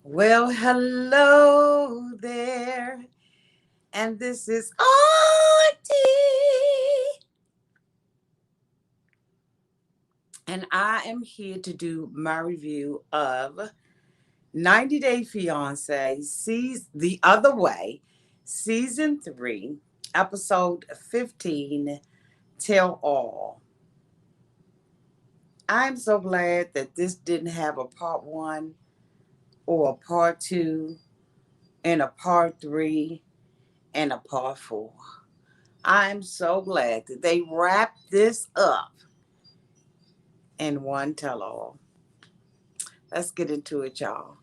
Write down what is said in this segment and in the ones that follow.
Well, hello there, and this is Auntie, and I am here to do my review of 90 Day Fiancé, The Other Way, Season 3, Episode 15, Tell All. I'm so glad that this didn't have a part one or a part two and a part three and a part four. I'm so glad that they wrapped this up in one tell all. Let's get into it, y'all.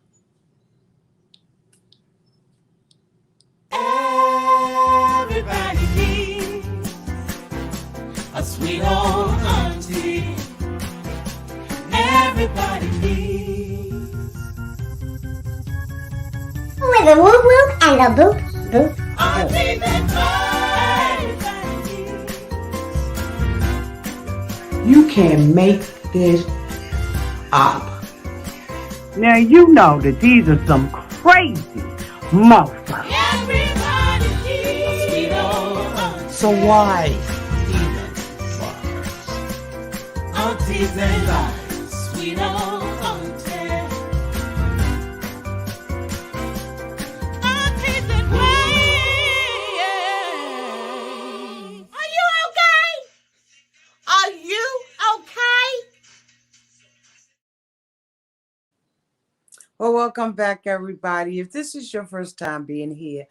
Everybody needs a sweet old auntie. Everybody needs with a whoop whoop and a boop boop auntie boop. that everybody needs. You can make this up. Now you know that these are some crazy motherfuckers. Everybody needs a sweet old auntie. So why even bother? Aunties and lives, sweet old auntie. Aunties and ways. Are you okay? Are you okay? Well, welcome back, everybody. If this is your first time being here,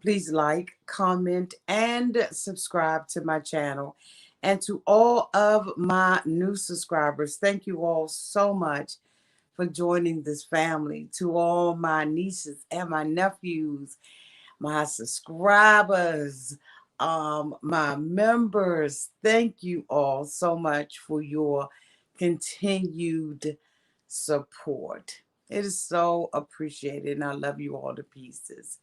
please like, comment, and subscribe to my channel. And to all of my new subscribers, thank you all so much for joining this family. To all my nieces and my nephews, my subscribers, my members, thank you all so much for your continued support. It is so appreciated, and I love you all to pieces.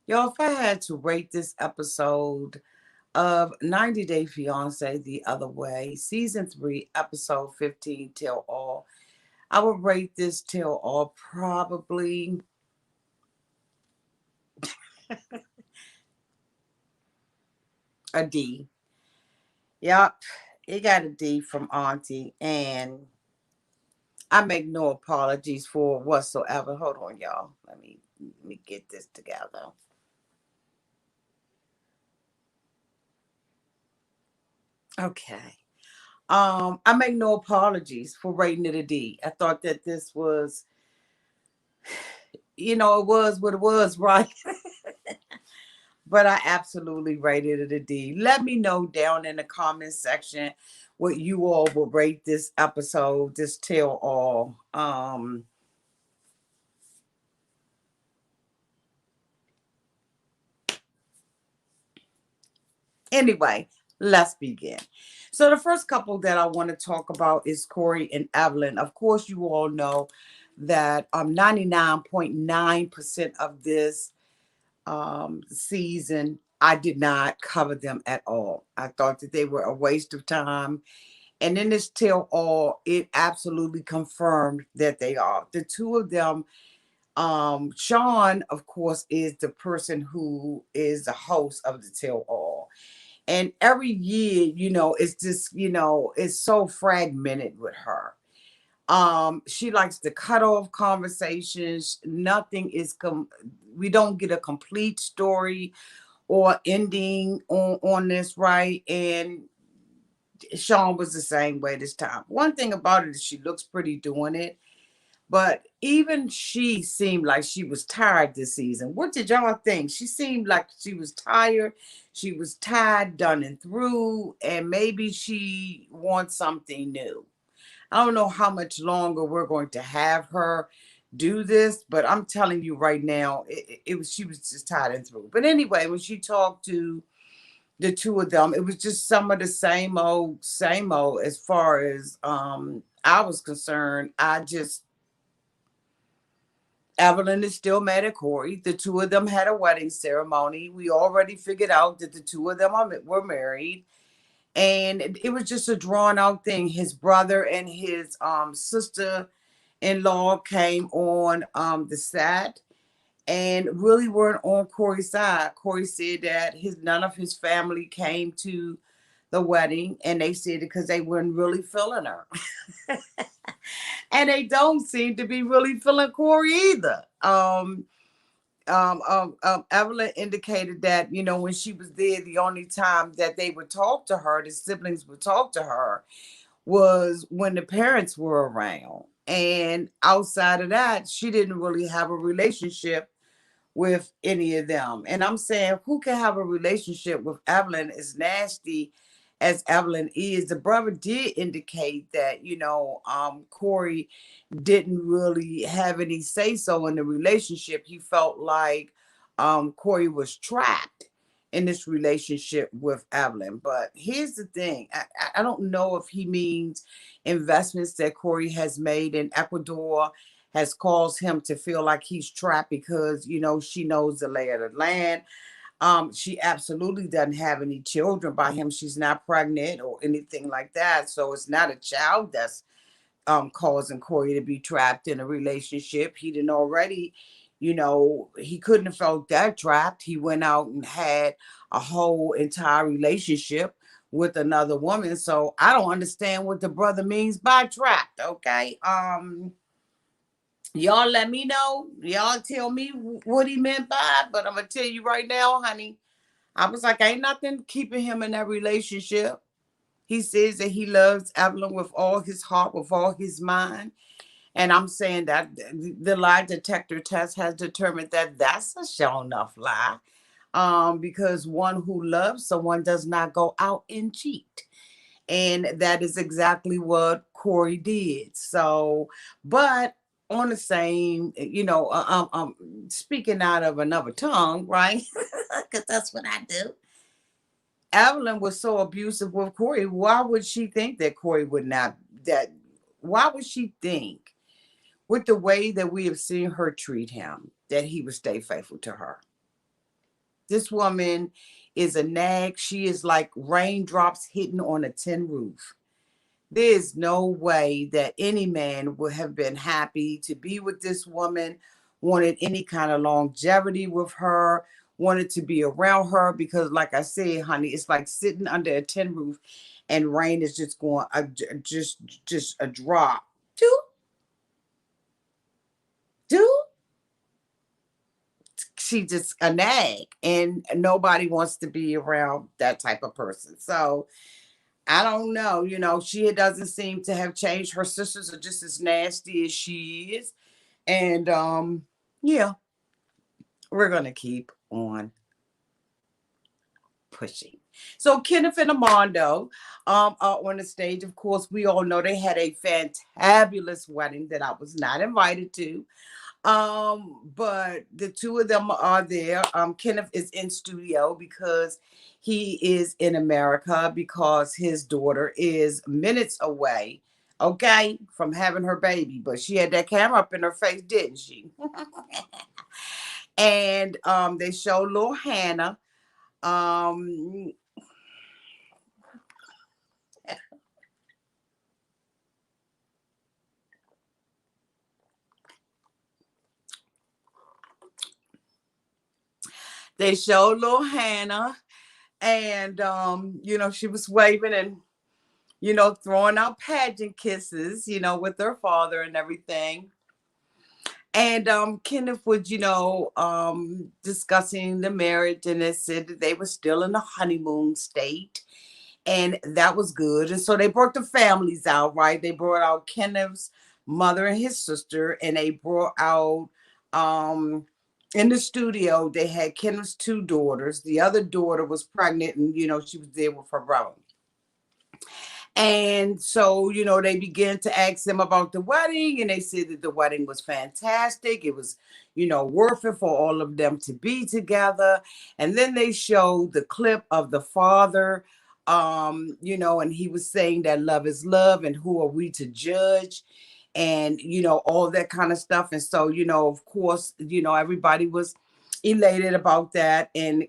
Y'all, if I had to rate this episode of 90 Day Fiancé The Other Way, Season 3, Episode 15, Till All, I would rate this Till All probably a D. Yup, it got a D from Auntie, and I make no apologies for whatsoever. Hold on, y'all. Let me get this together. Okay. I make no apologies for rating it a D. I thought that this was, it was what it was, right? But I absolutely rated it a D. Let me know down in the comment section what you all will rate this episode, this tell all. Anyway, let's begin. So the first couple that I want to talk about is Corey and Evelyn. Of course, you all know that 99.9% of this season, I did not cover them at all. I thought that they were a waste of time. And in this tell all, it absolutely confirmed that they are. The two of them, Sean, of course, is the person who is the host of the tell all. And every year, it's just, it's so fragmented with her. She likes to cut off conversations. Nothing is we don't get a complete story or ending on this, right? And Sean was the same way this time. One thing about it is she looks pretty doing it, but even she seemed like she was tired this season. What did y'all think? She seemed like she was tired. She was tired, done and through, and maybe she wants something new. I don't know how much longer we're going to have her do this, but I'm telling you right now, she was just tired and through. But anyway, when she talked to the two of them, it was just some of the same old, as far as I was concerned. Evelyn is still mad at Corey. The two of them had a wedding ceremony. We already figured out that the two of them were married. And it was just a drawn out thing. His brother and his sister in law came on the set and really weren't on Corey's side. Corey said that none of his family came to the wedding, and they said because they weren't really feeling her. And they don't seem to be really feeling Corey either. Evelyn indicated that, when she was there, the only time that they would talk to her, the siblings would talk to her, was when the parents were around. And outside of that, she didn't really have a relationship with any of them. And I'm saying, who can have a relationship with Evelyn as nasty as Evelyn is? The brother did indicate that, Corey didn't really have any say so in the relationship. He felt like Corey was trapped in this relationship with Evelyn. But here's the thing, I don't know if he means investments that Corey has made in Ecuador has caused him to feel like he's trapped because, she knows the lay of the land. She absolutely doesn't have any children by him. She's not pregnant or anything like that. So it's not a child that's causing Corey to be trapped in a relationship. He didn't already, he couldn't have felt that trapped. He went out and had a whole entire relationship with another woman. So I don't understand what the brother means by trapped. Okay. Y'all let me know. Y'all tell me what he meant by it. But I'm going to tell you right now, honey, I was like, ain't nothing keeping him in that relationship. He says that he loves Evelyn with all his heart, with all his mind. And I'm saying that the lie detector test has determined that that's a sure enough lie. Because one who loves someone does not go out and cheat. And that is exactly what Corey did. So, but on the same, speaking out of another tongue, right? Because that's what I do. Evelyn was so abusive with Corey. Why would she think that Corey would not? That why would she think, with the way that we have seen her treat him, that he would stay faithful to her? This woman is a nag. She is like raindrops hitting on a tin roof. There's no way that any man would have been happy to be with this woman, wanted any kind of longevity with her, wanted to be around her because, like I said, honey, it's like sitting under a tin roof and rain is just going, just a drop. Do, do. She just a nag, and nobody wants to be around that type of person. So I don't know. She doesn't seem to have changed. Her sisters are just as nasty as she is. And yeah, we're going to keep on pushing. So Kenneth and Armando are on the stage. Of course, we all know they had a fantabulous wedding that I was not invited to. But the two of them are there. Kenneth is in studio because he is in America because his daughter is minutes away, okay, from having her baby. But she had that camera up in her face, didn't she? And they show little Hannah. Um, they show little Hannah, and she was waving and throwing out pageant kisses, with her father and everything. And Kenneth was, discussing the marriage, and they said that they were still in the honeymoon state, and that was good. And so they brought the families out, right? They brought out Kenneth's mother and his sister, and they brought out in the studio. They had Kenneth's two daughters. The other daughter was pregnant, and she was there with her brother. And so, they began to ask them about the wedding, and they said that the wedding was fantastic. It was, worth it for all of them to be together. And then they showed the clip of the father, and he was saying that love is love, and who are we to judge? And, all that kind of stuff. And so, of course, everybody was elated about that. And,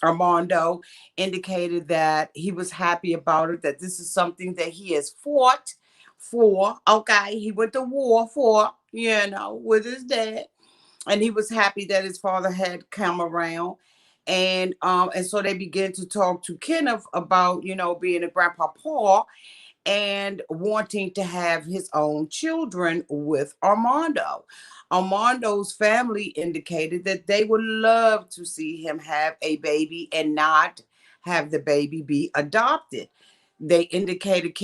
Armando indicated that he was happy about it, that this is something that he has fought for. Okay, he went to war for, with his dad, and he was happy that his father had come around. And so they began to talk to Kenneth about, being a grandpa Paul and wanting to have his own children with Armando. Armando's family indicated that they would love to see him have a baby and not have the baby be adopted. They indicated,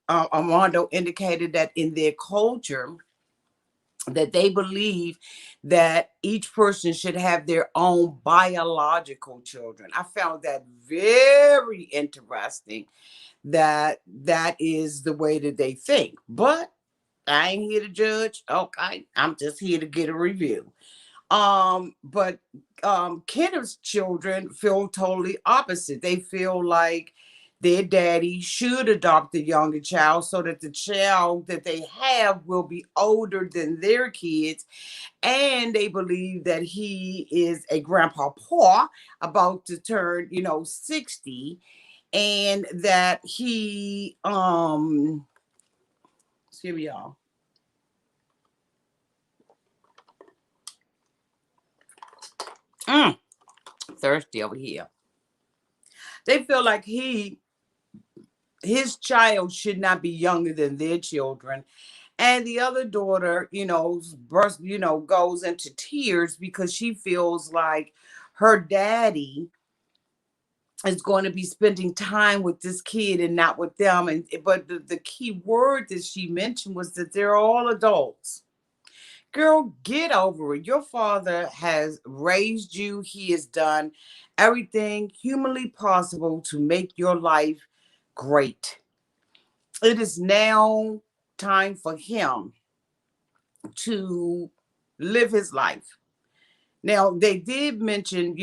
Armando indicated that in their culture, that they believe that each person should have their own biological children. I found that very interesting, that that is the way that they think. But I ain't here to judge. Okay, I'm just here to get a review. But Kenneth's children feel totally opposite. They feel like their daddy should adopt the younger child so that the child that they have will be older than their kids. And they believe that he is a grandpa Paul about to turn, 60, and that he excuse me, y'all. Thirsty over here. They feel like his child should not be younger than their children. And the other daughter, burst, goes into tears because she feels like her daddy is going to be spending time with this kid and not with them. And but the key word that she mentioned was that they're all adults. Girl, get over it. Your father has raised you. He has done everything humanly possible to make your life great. It is now time for him to live his life. Now, they did mention,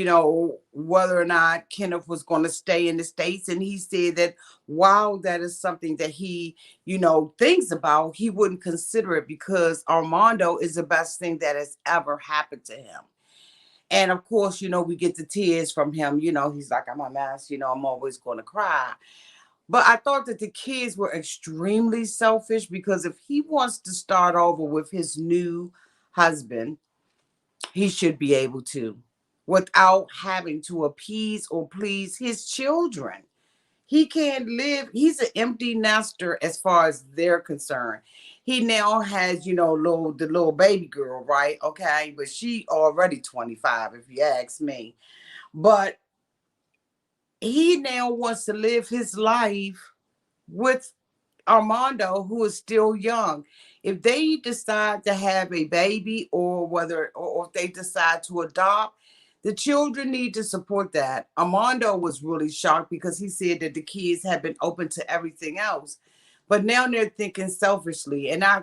whether or not Kenneth was going to stay in the States. And he said that while that is something that he, thinks about, he wouldn't consider it because Armando is the best thing that has ever happened to him. And of course, we get the tears from him. He's like, I'm a mess, I'm always going to cry. But I thought that the kids were extremely selfish because if he wants to start over with his new husband, he should be able to without having to appease or please his children. He can't live, he's an empty nester as far as they're concerned. He now has, the little baby girl, right? Okay, but she already 25, if you ask me. But he now wants to live his life with Armando, who is still young. If they decide to have a baby, or if they decide to adopt, the children need to support that. Armando was really shocked because he said that the kids had been open to everything else. But now they're thinking selfishly. And I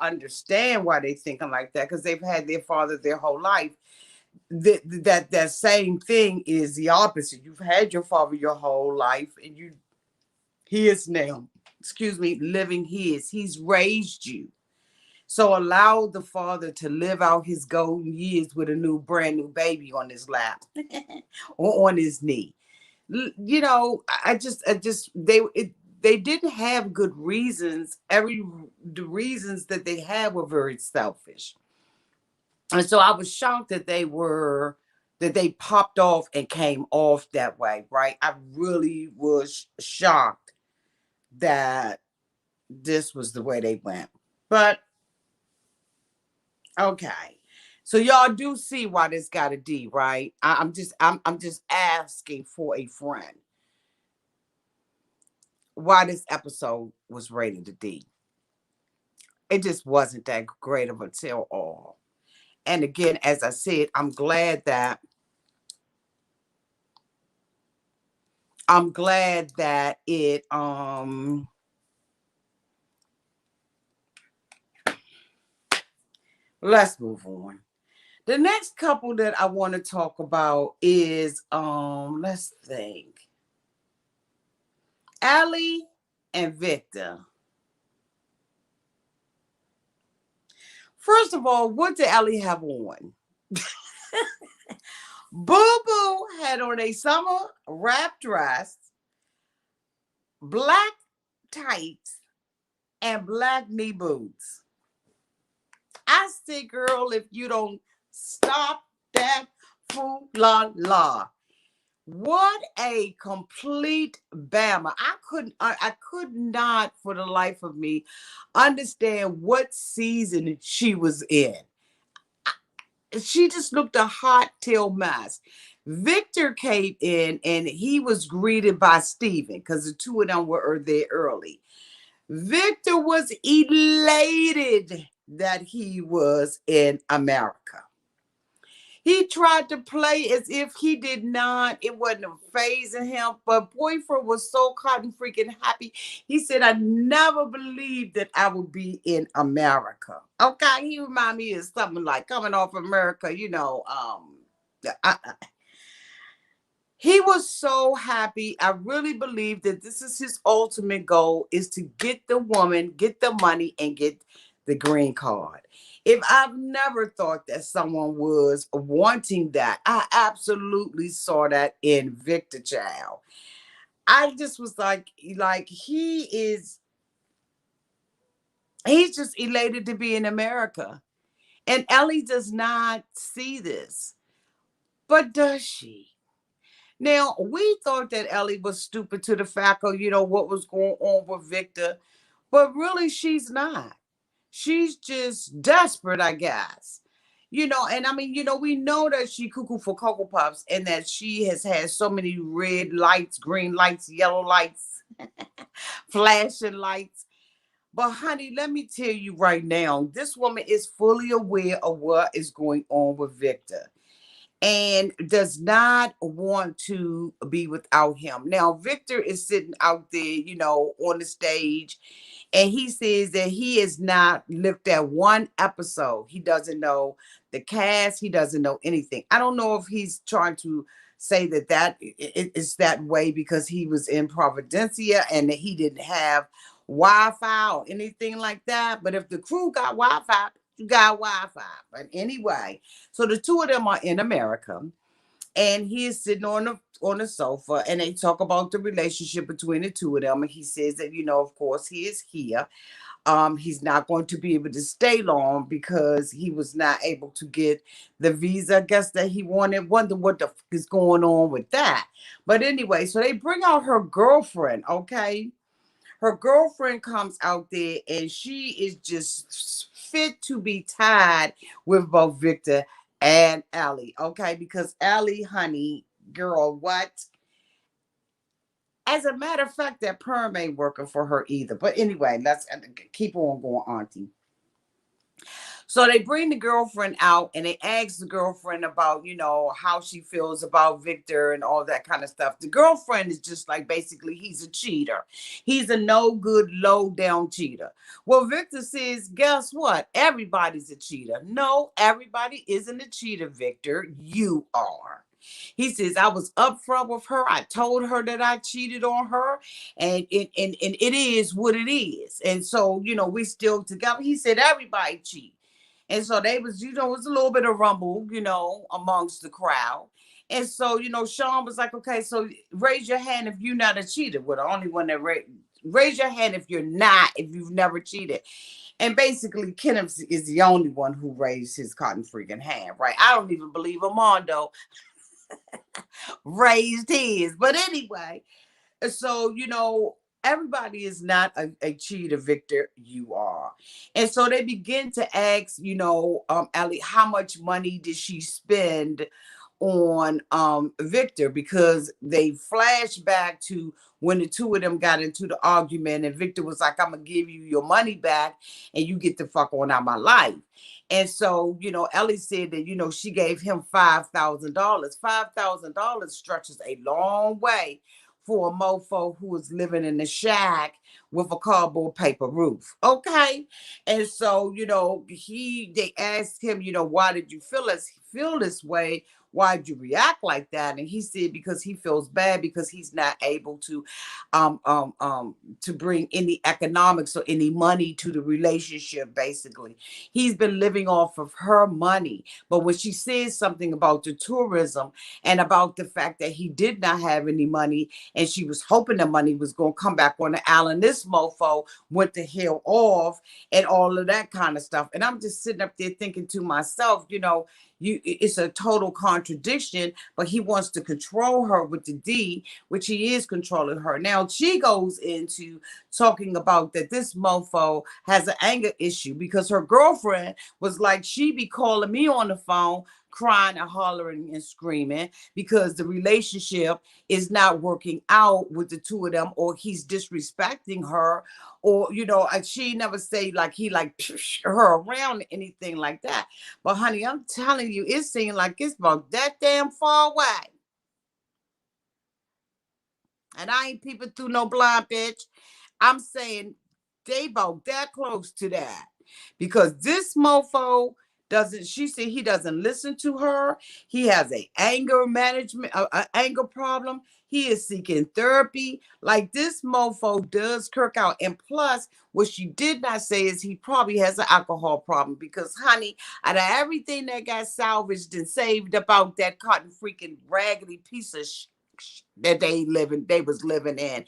understand why they're thinking like that, because they've had their father their whole life. That same thing is the opposite. You've had your father your whole life, and he is now, living his. He's raised you. So allow the father to live out his golden years with a brand new baby on his lap or on his knee. They didn't have good reasons. The reasons that they had were very selfish. And so I was shocked that they popped off and came off that way, right? I really was shocked that this was the way they went. But okay. So y'all do see why this got a D, right? I'm just asking for a friend why this episode was rated a D. It just wasn't that great of a tell all. And again, as I said, I'm glad that it let's move on. The next couple that I want to talk about is let's think. Ellie and Victor. First of all, what did Ellie have on? Boo Boo had on a summer wrap dress, black tights, and black knee boots. I say, girl, if you don't stop that foo la la. What a complete bammer. I could not for the life of me understand what season she was in. She just looked a hot tail mess. Victor came in and he was greeted by Steven because the two of them were there early. Victor was elated that he was in America. He tried to play as if he did not. It wasn't phasing him. But boyfriend was so cotton freaking happy. He said, I never believed that I would be in America. Okay, he reminded me of something like coming off America, I, he was so happy. I really believe that this is his ultimate goal, is to get the woman, get the money, and get the green card. If I've never thought that someone was wanting that, I absolutely saw that in Victor Child. I just was like he's just elated to be in America. And Ellie does not see this. But does she? Now, we thought that Ellie was stupid to the fact of, what was going on with Victor. But really, she's not. She's just desperate, I guess. And I mean, we know that she cuckoo for Cocoa Puffs and that she has had so many red lights, green lights, yellow lights, flashing lights. But honey, let me tell you right now, this woman is fully aware of what is going on with Victor and does not want to be without him. Now, Victor is sitting out there, on the stage, and he says that he has not looked at one episode. He doesn't know the cast. He doesn't know anything. I don't know if he's trying to say that it's that way because he was in Providencia and that he didn't have Wi-Fi or anything like that. But if the crew got Wi-Fi, you got Wi-Fi. But anyway, so the two of them are in America, and he is sitting on the sofa, and they talk about the relationship between the two of them. And he says that, of course, he is here. He's not going to be able to stay long because he was not able to get the visa, I guess, that he wanted. Wonder what the fuck is going on with that. But anyway, so they bring out her girlfriend, okay? Her girlfriend comes out there and she is just fit to be tied with both Victor and Ellie, okay? Because Ellie, honey, girl, what? As a matter of fact, that perm ain't working for her either. But anyway, let's keep on going, Auntie. So they bring the girlfriend out and they ask the girlfriend about, how she feels about Victor and all that kind of stuff. The girlfriend is just like, basically, he's a cheater. He's a no good, low down cheater. Well, Victor says, guess what? Everybody's a cheater. No, everybody isn't a cheater, Victor. You are. He says, I was upfront with her. I told her that I cheated on her, and it is what it is. And so, we still together. He said, everybody cheat. And so they was, it was a little bit of rumble, amongst the crowd. And so, Sean was like, okay, so raise your hand if you're not a cheater. Well, the only one that raise your hand if you've never cheated. And basically, Kenneth is the only one who raised his cotton freaking hand, right? I don't even believe Armando raised his. But anyway, so, everybody is not a cheater, Victor. You are. And so they begin to ask, Ellie, how much money did she spend on Victor? Because they flash back to when the two of them got into the argument and Victor was like, I'm gonna give you your money back and you get the fuck on out of my life. And so, Ellie said that, she gave him $5,000. $5,000 stretches a long way for a mofo who was living in a shack with a cardboard paper roof. Okay. And so, they asked him, why did you feel this way why'd you react like that? And he said because he feels bad because he's not able to bring any economics or any money to the relationship. Basically, he's been living off of her money. But when she says something about the tourism and about the fact that he did not have any money and she was hoping the money was going to come back on the island, this mofo went the hell off and all of that kind of stuff. And I'm just sitting up there thinking to myself, it's a total contradiction, but he wants to control her with the D, which he is controlling her. Now she goes into talking about that this mofo has an anger issue because her girlfriend was like, she be calling me on the phone crying and hollering and screaming because the relationship is not working out with the two of them, or he's disrespecting her, or and she never say like he like her around anything like that. But honey, I'm telling you, it seems like it's about that damn far away. And I ain't peeping through no blind, bitch. I'm saying they about that close to that because this mofo doesn't. She said he doesn't listen to her. He has a anger management, anger problem. He is seeking therapy. Like this mofo does kirk out. And plus, what she did not say is he probably has an alcohol problem because, honey, out of everything that got salvaged and saved about that cotton freaking raggedy piece of that they was living in,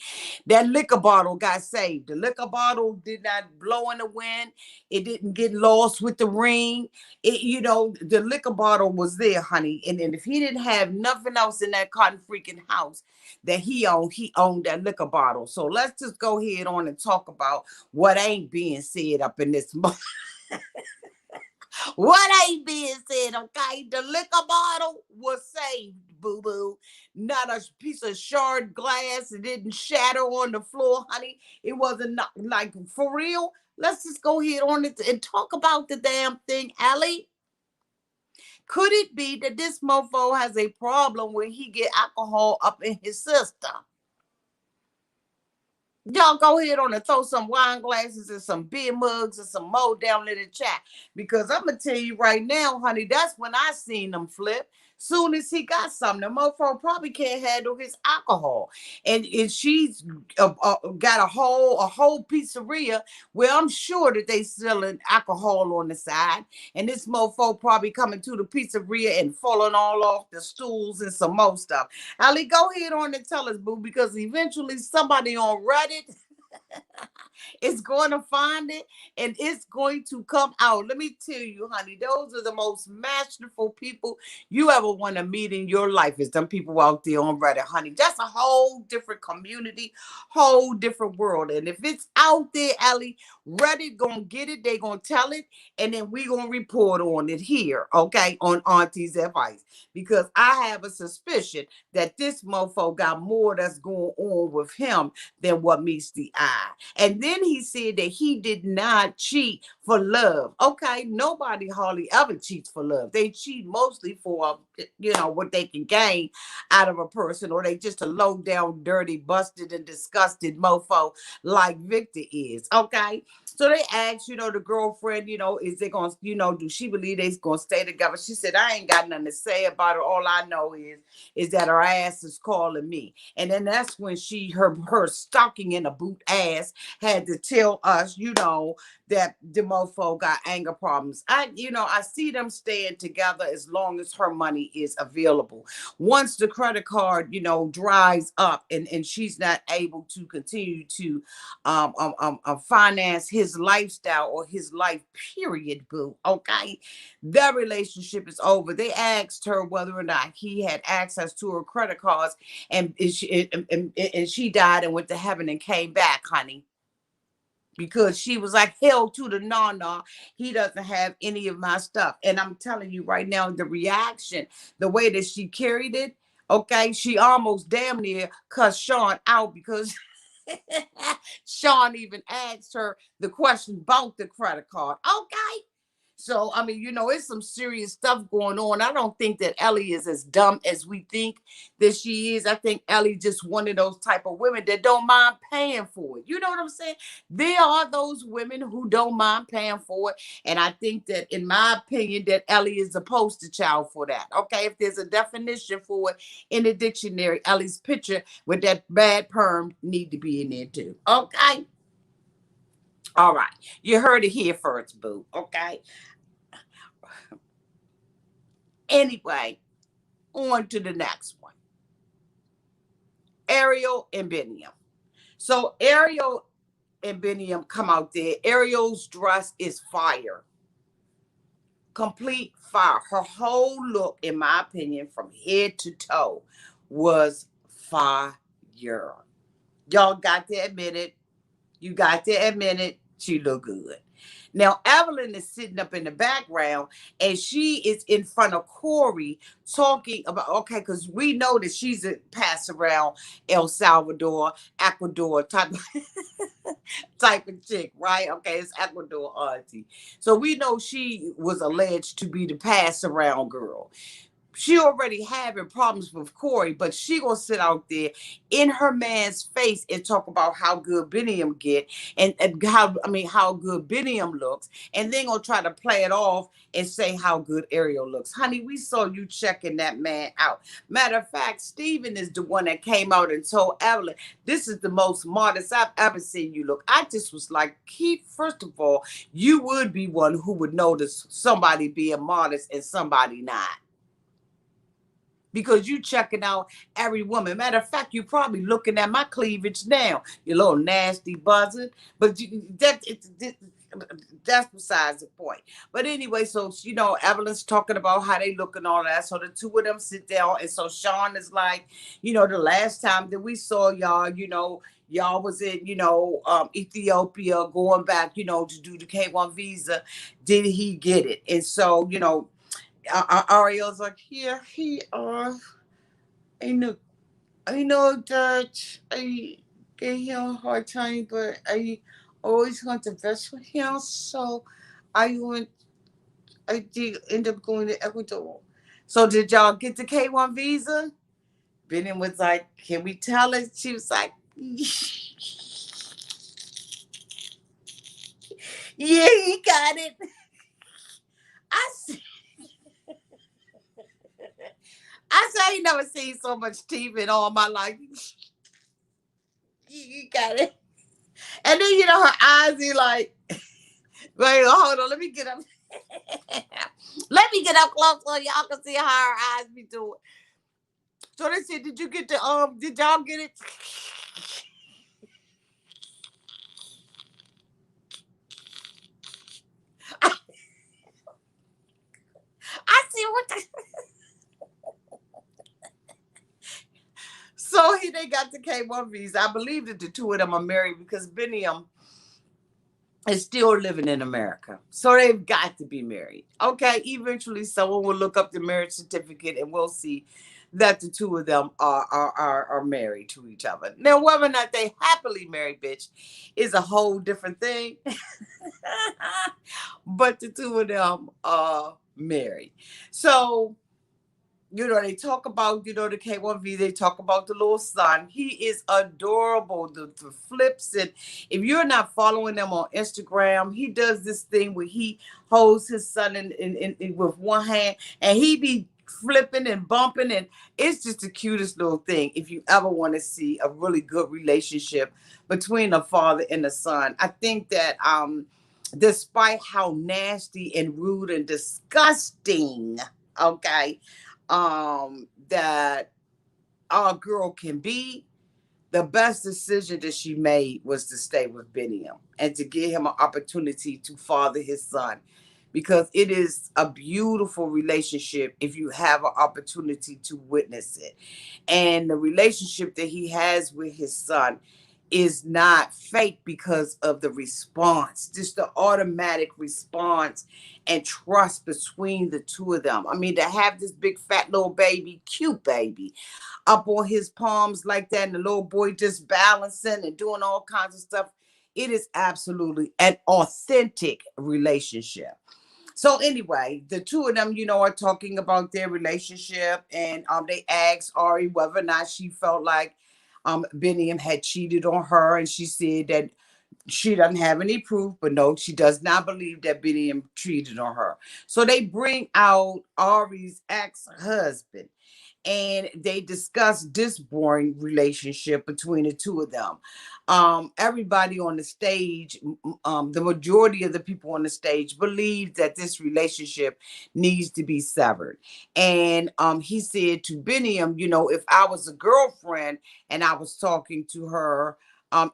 that liquor bottle got saved. The liquor bottle did not blow in the wind. It didn't get lost with the ring. The liquor bottle was there, honey. And if he didn't have nothing else in that cotton freaking house that he owned that liquor bottle. So let's just go ahead on and talk about what ain't being said up in this what ain't being said, okay? The liquor bottle was saved, boo-boo. Not a piece of shard glass. It didn't shatter on the floor, honey. It wasn't not, like, for real. Let's just go ahead on it and talk about the damn thing, Ellie. Could it be that this mofo has a problem when he get alcohol up in his system? Y'all go ahead on and throw some wine glasses and some beer mugs and some more down in the chat. Because I'm going to tell you right now, honey, that's when I seen them flip. Soon as he got something, the mofo probably can't handle his alcohol. And she's got a whole pizzeria where I'm sure that they selling alcohol on the side. And this mofo probably coming to the pizzeria and falling all off the stools and some more stuff. Ali, go ahead on and tell us, boo, because eventually somebody on Reddit is going to find it and it's going to come out. Let me tell you, honey, those are the most masterful people you ever want to meet in your life. Is them people out there on Reddit, honey. That's a whole different community, whole different world. And if it's out there, Ali, Reddit gonna get it, they gonna tell it, and then we gonna report on it here, okay, on Auntie's advice. Because I have a suspicion that this mofo got more that's going on with him than what meets the eye. And then he said that he did not cheat for love. Okay, nobody hardly ever cheats for love. They cheat mostly for, what they can gain out of a person, or they just a low down, dirty, busted, and disgusted mofo like Victor is. Okay, so they asked, the girlfriend, is they gonna, do she believe they's gonna stay together? She said, I ain't got nothing to say about it. All I know is that her ass is calling me. And then that's when her stocking in a boot ass had to tell us, that the mofo got anger problems. I see them staying together as long as her money is available. Once the credit card, dries up and she's not able to continue to finance his lifestyle or his life, period, boo. Okay. Their relationship is over. They asked her whether or not he had access to her credit cards, and she died and went to heaven and came back, honey. Because she was like, hell to the no, he doesn't have any of my stuff. And I'm telling you right now, the reaction, the way that she carried it, okay, she almost damn near cussed Sean out because Sean even asked her the question about the credit card. Okay. So, I mean, it's some serious stuff going on. I don't think that Ellie is as dumb as we think that she is. I think Ellie just one of those type of women that don't mind paying for it. You know what I'm saying? There are those women who don't mind paying for it. And I think that, in my opinion, that Ellie is a poster child for that. Okay. If there's a definition for it in the dictionary, Ellie's picture with that bad perm need to be in there too. Okay. All right. You heard it here first, boo. Okay. Anyway, on to the next one. Ariel and Biniyam. So Ariel and Biniyam come out there. Ariel's dress is fire. Complete fire. Her whole look, in my opinion, from head to toe, was fire. Y'all got to admit it. You got to admit it. She looked good. Now, Evelyn is sitting up in the background and she is in front of Corey talking about, okay, because we know that she's a pass around El Salvador, Ecuador type of chick, right? Okay, it's Ecuador auntie. So we know she was alleged to be the pass around girl. She already having problems with Corey, but she gonna sit out there in her man's face and talk about how good Biniyam get and how good Biniyam looks, and then gonna try to play it off and say how good Ariel looks. Honey, we saw you checking that man out. Matter of fact, Steven is the one that came out and told Evelyn, this is the most modest I've ever seen you look. I just was like, Keith, first of all, you would be one who would notice somebody being modest and somebody not, because you checking out every woman. Matter of fact, you probably looking at my cleavage now, you little nasty buzzard. But that's besides the point. But anyway, so Evelyn's talking about how they look and all that. So the two of them sit down, and so Sean is like, the last time that we saw y'all, y'all was in, Ethiopia, going back, to do the K1 visa. Did he get it? And so, Ariel's like, yeah, I know that I gave him a hard time, but I always want the best for him. So I did end up going to Ecuador. So did y'all get the K1 visa? Benny was like, can we tell it? She was like, yeah, he got it. I said, I ain't never seen so much teeth in all my life. You got it. And then, her eyes be like, wait, hold on, let me get up. Let me get up close so y'all can see how her eyes be doing. So they said, did you get the, did y'all get it? I see what the... So they got the K1 visa. I believe that the two of them are married because Biniyam is still living in America. So they've got to be married. Okay, eventually someone will look up the marriage certificate and we'll see that the two of them are married to each other. Now, whether or not they happily married, bitch, is a whole different thing. But the two of them are married. So, they talk about, the K1V, they talk about the little son. He is adorable. The flips. And if you're not following them on Instagram, he does this thing where he holds his son in with one hand and he be flipping and bumping. And it's just the cutest little thing. If you ever want to see a really good relationship between a father and a son, I think that, despite how nasty and rude and disgusting, okay, that our girl can be, the best decision that she made was to stay with Biniyam and to give him an opportunity to father his son, because it is a beautiful relationship if you have an opportunity to witness it. And the relationship that he has with his son is not fake because of the response, just the automatic response and trust between the two of them. I mean, to have this big fat little baby, cute baby, up on his palms like that, and the little boy just balancing and doing all kinds of stuff, it is absolutely an authentic relationship. So anyway, the two of them, are talking about their relationship, and they asked Ari whether or not she felt like Biniyam had cheated on her, and she said that she doesn't have any proof, but no, she does not believe that Biniyam cheated on her. So they bring out Ari's ex-husband, and they discuss this boring relationship between the two of them. Everybody on the stage, the majority of the people on the stage believe that this relationship needs to be severed. And he said to Biniyam, if I was a girlfriend and I was talking to her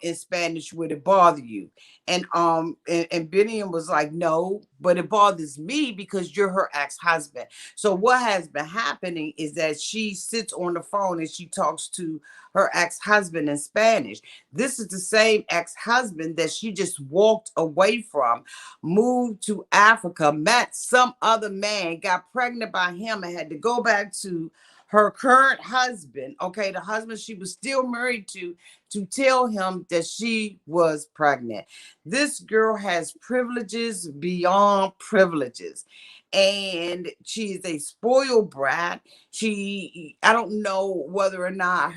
in Spanish, would it bother you? And Biniyam was like, no, but it bothers me because you're her ex-husband. So what has been happening is that she sits on the phone and she talks to her ex-husband in Spanish. This is the same ex-husband that she just walked away from, moved to Africa, met some other man, got pregnant by him, and had to go back to her current husband, okay, the husband she was still married to tell him that she was pregnant. This girl has privileges beyond privileges. And she is a spoiled brat. I don't know whether or not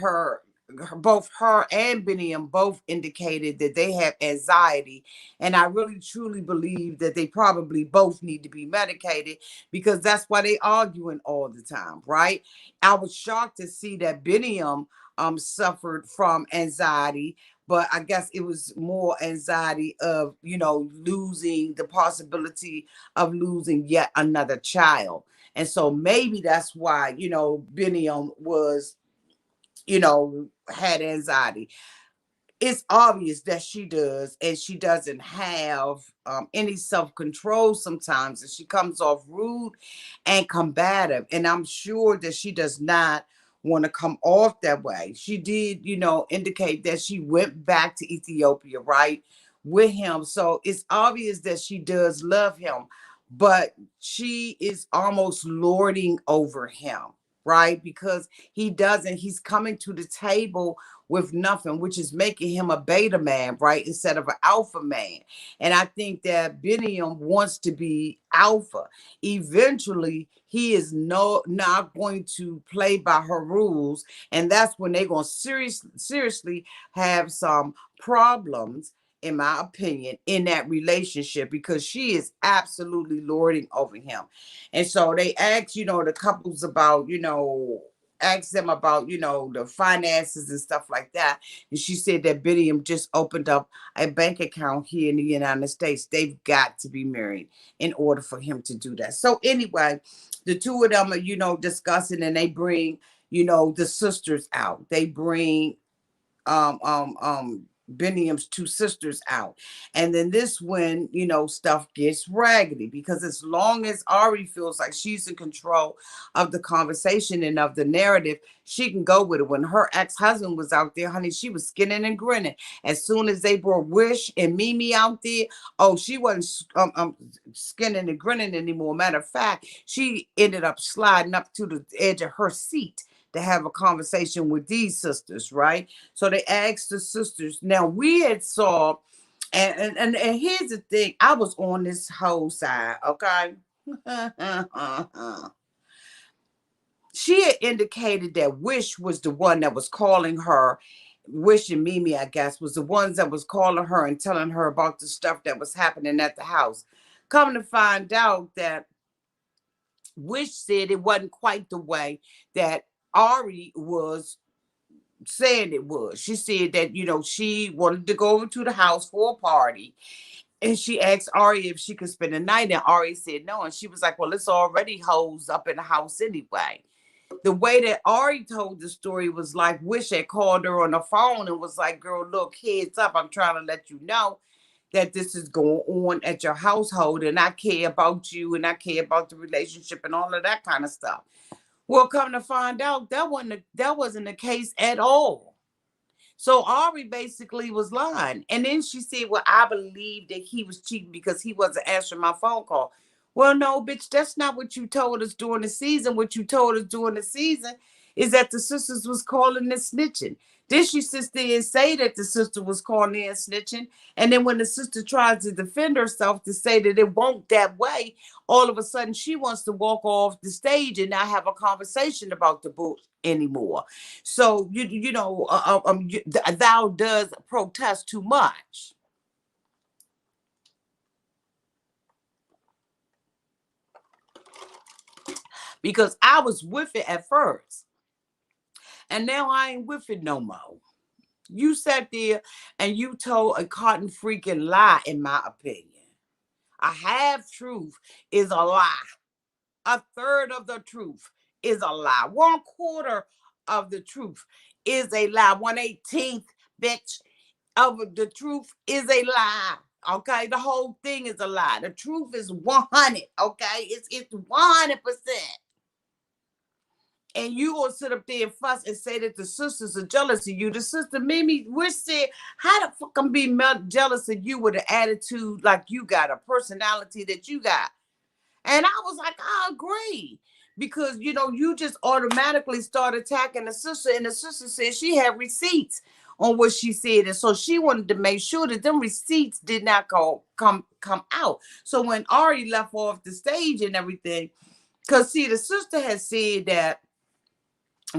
both her and Biniyam both indicated that they have anxiety. And I really truly believe that they probably both need to be medicated, because that's why they arguing all the time, right? I was shocked to see that Biniyam suffered from anxiety, but I guess it was more anxiety of, losing the possibility of losing yet another child. And so maybe that's why, Biniyam was, had anxiety. It's obvious that she does, and she doesn't have any self-control sometimes, and she comes off rude and combative, and I'm sure that she does not want to come off that way. She did, indicate that she went back to Ethiopia, right, with him. So it's obvious that she does love him, but she is almost lording over him, right? Because he's coming to the table with nothing, which is making him a beta man, right? Instead of an alpha man. And I think that Biniyam wants to be alpha. Eventually, he is not going to play by her rules. And that's when they're going to seriously have some problems, in my opinion, in that relationship, because she is absolutely lording over him. And so they ask, the couples about, ask them about, the finances and stuff like that. And she said that Biniyam just opened up a bank account here in the United States. They've got to be married in order for him to do that. So anyway, the two of them are, discussing, and they bring, the sisters out. They bring um um um Biniyam's two sisters out. And then this when, stuff gets raggedy, because as long as Ari feels like she's in control of the conversation and of the narrative, she can go with it. When her ex-husband was out there, honey, she was skinning and grinning. As soon as they brought Wish and Mimi out there, oh, she wasn't skinning and grinning anymore. Matter of fact, she ended up sliding up to the edge of her seat to have a conversation with these sisters, right? So they asked the sisters. Now we had saw, and here's the thing, I was on this whole side, okay? She had indicated that Wish was the one that was calling her. Wish and Mimi, I guess, was the ones that was calling her and telling her about the stuff that was happening at the house. Coming to find out that Wish said it wasn't quite the way that Ari was saying it was. She said that, she wanted to go over to the house for a party. And she asked Ari if she could spend the night. And Ari said no. And she was like, well, it's already hoes up in the house anyway. The way that Ari told the story was like Wish had called her on the phone and was like, girl, look, heads up. I'm trying to let you know that this is going on at your household. And I care about you, and I care about the relationship and all of that kind of stuff. Well, come to find out, that wasn't the case at all. So Ari basically was lying. And then she said, well, I believe that he was cheating because he wasn't answering my phone call. Well, no, bitch, that's not what you told us during the season. What you told us during the season is that the sisters was calling and snitching. Then she sits there and say that the sister was calling and snitching. And then when the sister tries to defend herself to say that it won't that way, all of a sudden she wants to walk off the stage and not have a conversation about the book anymore. So thou does protest too much. Because I was with it at first. And now I ain't with it no more. You sat there and you told a cotton freaking lie, in my opinion. A half truth is a lie. A third of the truth is a lie. 1/4 of the truth is a lie. 1/18th, bitch, of the truth is a lie. Okay, the whole thing is a lie. The truth is 100. Okay, it's 100%. And you gonna sit up there and fuss and say that the sisters are jealous of you. The sister Mimi, we said, how the fuck I'm be jealous of you with an attitude like you got, a personality that you got? And I was like, I agree. Because, you just automatically start attacking the sister. And the sister said she had receipts on what she said. And so she wanted to make sure that them receipts did not come out. So when Ari left off the stage and everything, because see, the sister had said that,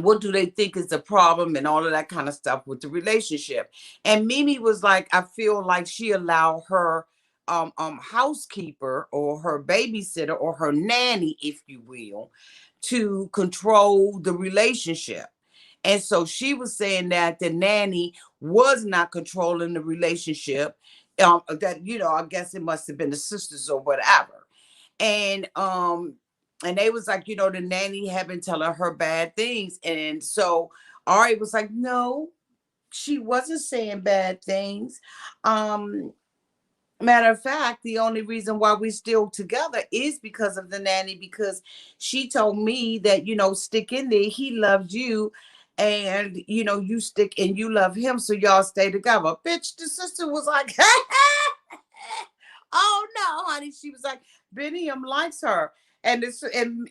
what do they think is the problem and all of that kind of stuff with the relationship. And Mimi was like, I feel like she allowed her housekeeper or her babysitter or her nanny, if you will, to control the relationship. And so she was saying that the nanny was not controlling the relationship. That, I guess it must have been the sisters or whatever. And they was like, the nanny had been telling her bad things. And so Ari was like, no, she wasn't saying bad things. Matter of fact, the only reason why we still together is because of the nanny, because she told me that, stick in there. He loves you. And, you stick and you love him. So y'all stay together. Bitch, the sister was like, oh no, honey. She was like, Biniyam likes her. And this and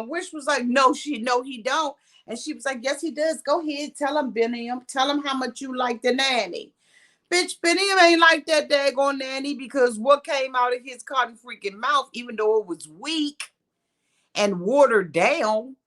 Wish was like, no, he don't. And she was like, yes, he does. Go ahead, tell him, Biniyam. Tell him how much you like the nanny. Bitch, Biniyam ain't like that daggone nanny, because what came out of his cotton freaking mouth, even though it was weak and watered down,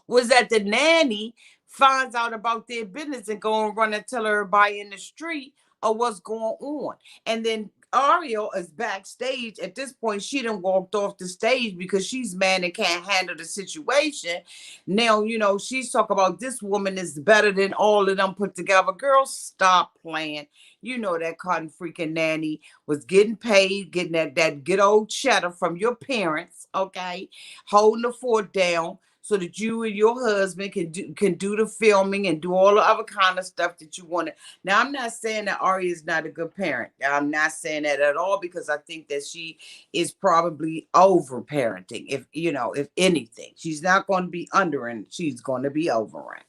was that the nanny finds out about their business and go and run and tell everybody in the street of what's going on. And then Ariel is backstage. At this point, she done walked off the stage because she's mad and can't handle the situation. Now, she's talking about this woman is better than all of them put together. Girl, stop playing. That cotton freaking nanny was getting paid, getting that good old cheddar from your parents, okay? Holding the fort down, so that you and your husband can do the filming and do all the other kind of stuff that you want to. Now, I'm not saying that Ari is not a good parent. I'm not saying that at all, because I think that she is probably over parenting. If anything, she's not going to be under, and she's going to be over it.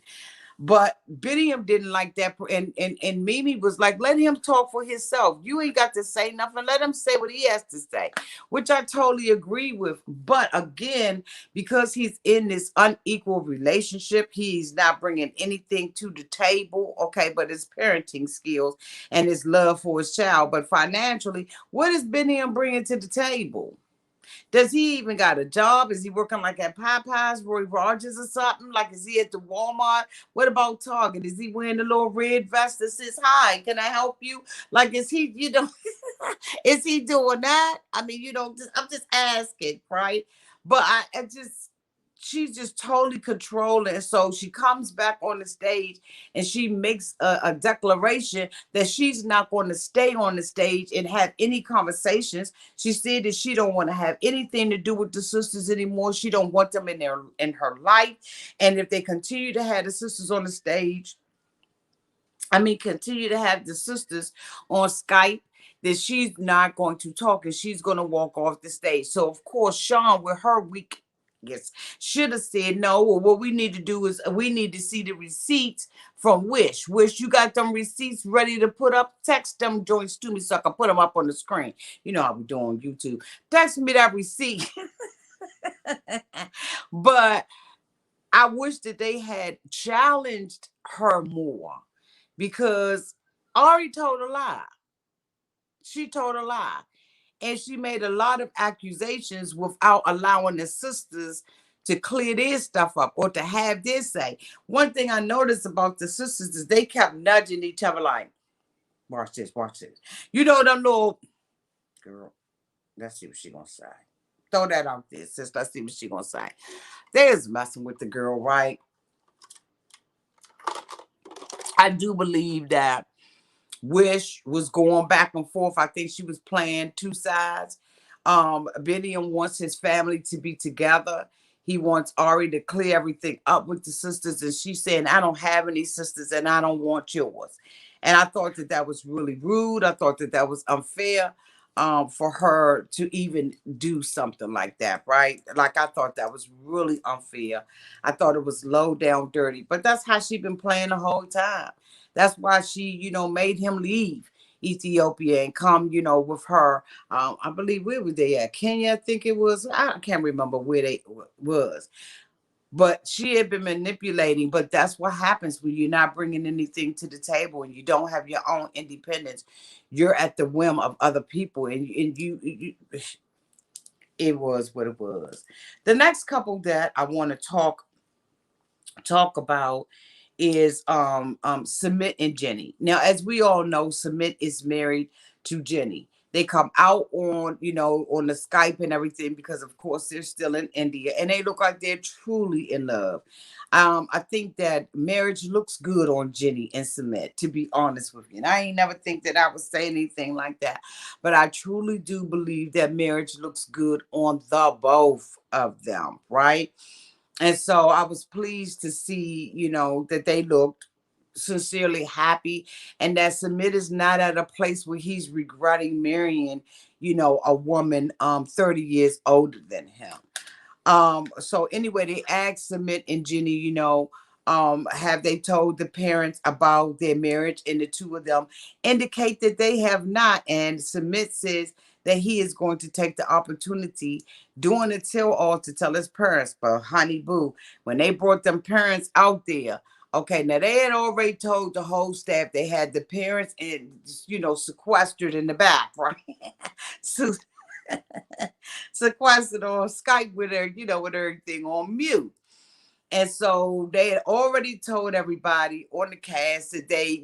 But Biniyam didn't like that. And Mimi was like, let him talk for himself. You ain't got to say nothing. Let him say what he has to say, which I totally agree with. But again, because he's in this unequal relationship, he's not bringing anything to the table, okay, but his parenting skills and his love for his child. But financially, what is Biniyam bringing to the table? Does he even got a job? Is he working like at Popeyes, Roy Rogers or something? Like, is he at the Walmart? What about Target? Is he wearing the little red vest that says, hi, can I help you? Like, is he, is he doing that? I mean, I'm just asking, right? But she's just totally controlling. So she comes back on the stage and she makes a declaration that she's not going to stay on the stage and have any conversations. She said that she don't want to have anything to do with the sisters anymore. She don't want them in her life. And if they continue to have the sisters on the stage, continue to have the sisters on Skype, that she's not going to talk and she's going to walk off the stage. So, of course, Sean, with her weak, should have said no. Well, what we need to do is we need to see the receipts from Wish. Wish, you got them receipts ready to put up? Text them joints to me so I can put them up on the screen. You know how we do on YouTube. Text me that receipt. But I wish that they had challenged her more because Ari told a lie. She told a lie. And she made a lot of accusations without allowing the sisters to clear their stuff up or to have their say. One thing I noticed about the sisters is they kept nudging each other like, watch this, watch this. You know, them little girl, let's see what she gonna say. Throw that out there, sis. Let's see what she gonna say. They is messing with the girl, right? I do believe that Wish was going back and forth. I think she was playing two sides. Biniyam wants his family to be together. He wants Ari to clear everything up with the sisters, and she's saying, "I don't have any sisters, and I don't want yours." And I thought that that was really rude. I thought that that was unfair for her to even do something like that, right? Like I thought that was really unfair. I thought it was low down dirty, but that's how she been playing the whole time. That's why she, made him leave Ethiopia and come, with her. I believe where were they at? Kenya, I think it was. I can't remember where they was. But she had been manipulating. But that's what happens when you're not bringing anything to the table and you don't have your own independence. You're at the whim of other people, and you it was what it was. The next couple that I want to talk about is Sumit and Jenny. Now, as we all know, Sumit is married to Jenny. They come out on the Skype and everything because of course they're still in India and they look like they're truly in love. I think that marriage looks good on Jenny and Sumit, to be honest with you. And I ain't never think that I would say anything like that. But I truly do believe that marriage looks good on the both of them, right? And so I was pleased to see, that they looked sincerely happy and that Sumit is not at a place where he's regretting marrying, a woman 30 years older than him. So anyway, they asked Sumit and Jenny, have they told the parents about their marriage? And the two of them indicate that they have not. And Sumit says that he is going to take the opportunity during the tell all to tell his parents. But honey boo, when they brought them parents out there, okay, now they had already told the whole staff they had the parents and sequestered in the back, right? So sequestered on Skype with her, with everything on mute. And so they had already told everybody on the cast that they,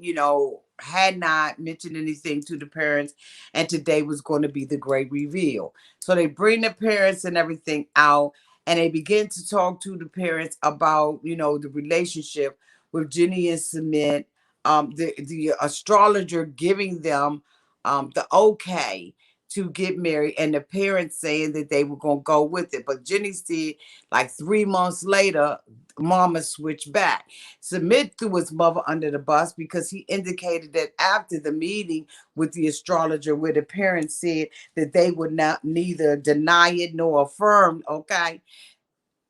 had not mentioned anything to the parents, and today was going to be the great reveal. So they bring the parents and everything out, and they begin to talk to the parents about, the relationship with Jenny and Sumit, the astrologer giving them the okay to get married, and the parents saying that they were going to go with it. But Jenny said, like 3 months later, Mama switched back. Sumit threw his mother under the bus because he indicated that after the meeting with the astrologer, where the parents said that they would not neither deny it nor affirm, okay,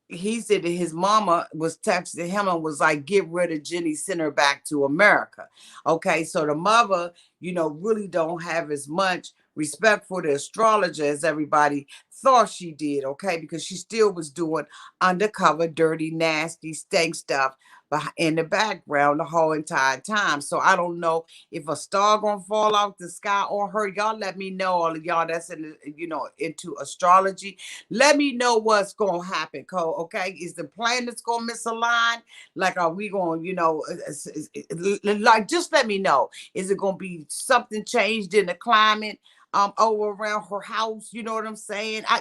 he said that his mama was texting him and was like, get rid of Jenny, send her back to America. Okay, so the mother, really don't have as much respect for the astrologer as everybody thought she did, okay, because she still was doing undercover, dirty, nasty, stank stuff in the background the whole entire time. So I don't know if a star gonna fall off the sky on her. Y'all let me know, all of y'all that's into astrology. Let me know what's gonna happen, Cole. Okay, is the planets gonna misalign? Like, are we going, like, just let me know. Is it gonna be something changed in the climate? Over around her house, you know what I'm saying? I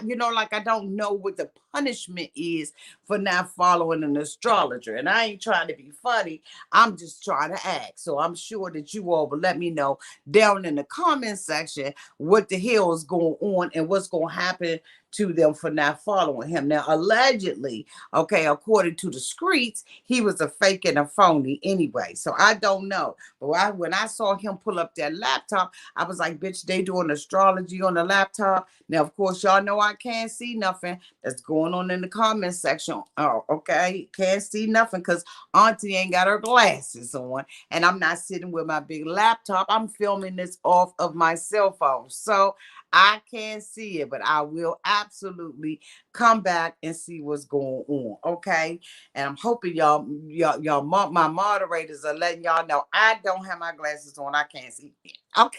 don't know what the punishment is for not following an astrologer. And I ain't trying to be funny. I'm just trying to act. So I'm sure that you all will let me know down in the comment section what the hell is going on and what's going to happen to them for not following him. Now, allegedly, okay, according to the streets, he was a fake and a phony anyway. So I don't know. But when I saw him pull up that laptop, I was like, bitch, they doing astrology on the laptop. Now, of course, y'all know I can't see nothing that's going on in the comment section. Oh, okay. Can't see nothing because Auntie ain't got her glasses on. And I'm not sitting with my big laptop. I'm filming this off of my cell phone. So I can't see it, but I will absolutely come back and see what's going on. Okay. And I'm hoping my moderators are letting y'all know I don't have my glasses on. I can't see. Okay.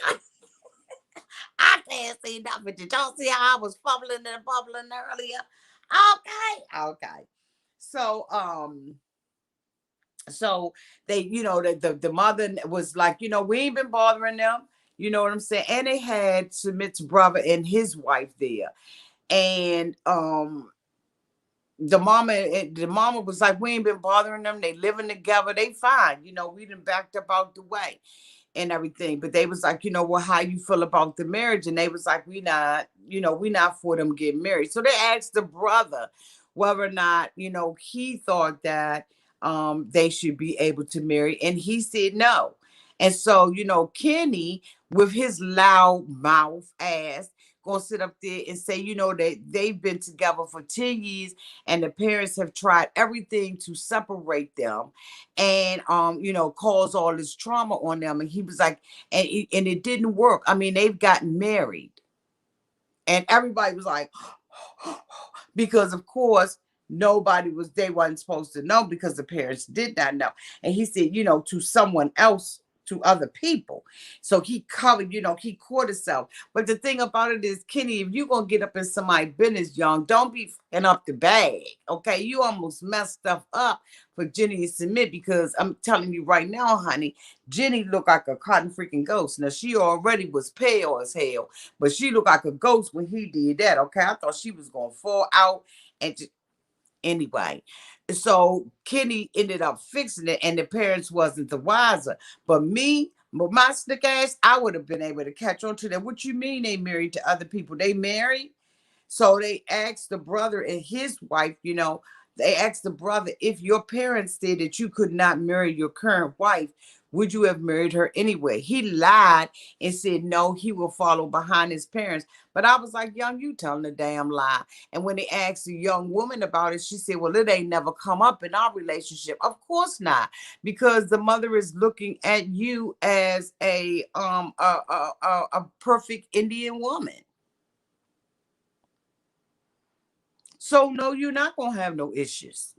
I can't see nothing. Did y'all see how I was fumbling and bubbling earlier? Okay. Okay. So, so they, the mother was like, we ain't been bothering them. You know what I'm saying? And they had Sumit's brother and his wife there. And the mama was like, we ain't been bothering them. They living together. They fine. We done backed up out the way and everything. But they was like, well, how you feel about the marriage? And they was like, we not for them getting married. So they asked the brother whether or not, he thought that they should be able to marry. And he said no. And so, Kenny, with his loud mouth ass, gonna sit up there and say, that they've been together for 10 years and the parents have tried everything to separate them and cause all this trauma on them. And he was like, and it didn't work. I mean, they've gotten married. And everybody was like, because of course they wasn't supposed to know because the parents did not know. And he said, to someone else, to other people. So he covered, he caught himself. But the thing about it is, Kenny, if you're going to get up in somebody's business, young, don't be fucking up the bag. Okay. You almost messed stuff up for Jenny to submit because I'm telling you right now, honey, Jenny looked like a cotton freaking ghost. Now, she already was pale as hell, but she looked like a ghost when he did that. Okay. I thought she was going to fall out and just, anyway. So Kenny ended up fixing it and the parents wasn't the wiser. But me, with my slick ass, I would have been able to catch on to that. What you mean they married to other people? They married? So they asked the brother and his wife, they asked the brother, if your parents said that you could not marry your current wife, would you have married her anyway? He lied and said, no, he will follow behind his parents. But I was like, young, you telling a damn lie. And when they asked the young woman about it, she said, well, it ain't never come up in our relationship. Of course not, because the mother is looking at you as a perfect Indian woman. So no, you're not going to have no issues.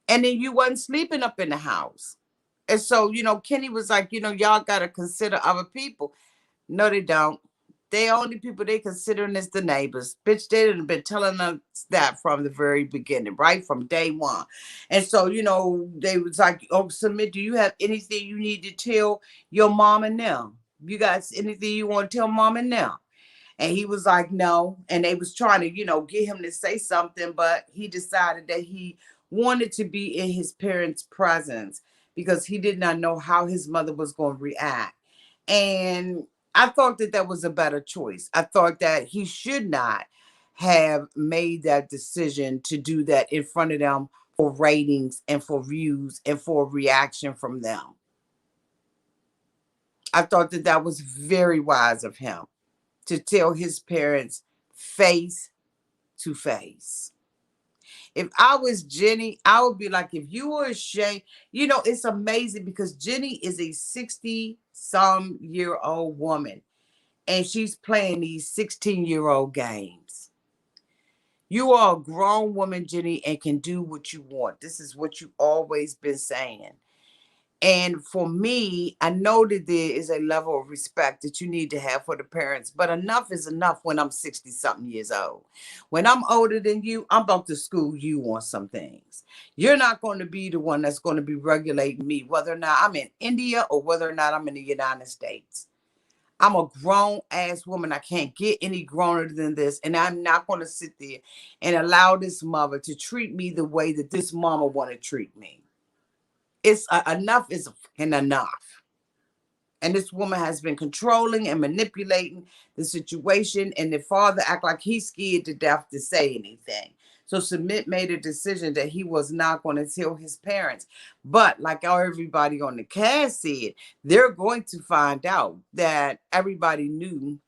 And then you wasn't sleeping up in the house. And so, Kenny was like, y'all got to consider other people. No, they don't. The only people they considering is the neighbors. Bitch, they done been telling us that from the very beginning, right? From day one. And so, they was like, oh, Sumit, do you have anything you need to tell your mom and them? You got anything you want to tell mom and them? And he was like, no. And they was trying to, get him to say something, but he decided that he wanted to be in his parents' presence because he did not know how his mother was going to react. And I thought that that was a better choice. I thought that he should not have made that decision to do that in front of them for ratings and for views and for reaction from them. I thought that that was very wise of him to tell his parents face to face. If I was Jenny, I would be like, if you were ashamed, it's amazing because Jenny is a 60-some-year-old woman and she's playing these 16-year-old games. You are a grown woman, Jenny, and can do what you want. This is what you've always been saying. And for me, I know that there is a level of respect that you need to have for the parents, but enough is enough when I'm 60 something years old. When I'm older than you, I'm about to school you on some things. You're not going to be the one that's going to be regulating me, whether or not I'm in India or whether or not I'm in the United States. I'm a grown ass woman. I can't get any growner than this. And I'm not going to sit there and allow this mother to treat me the way that this mama want to treat me. It's enough is enough. And this woman has been controlling and manipulating the situation. And the father act like he's scared to death to say anything. So Sumit made a decision that he was not going to tell his parents. But like everybody on the cast said, they're going to find out that everybody knew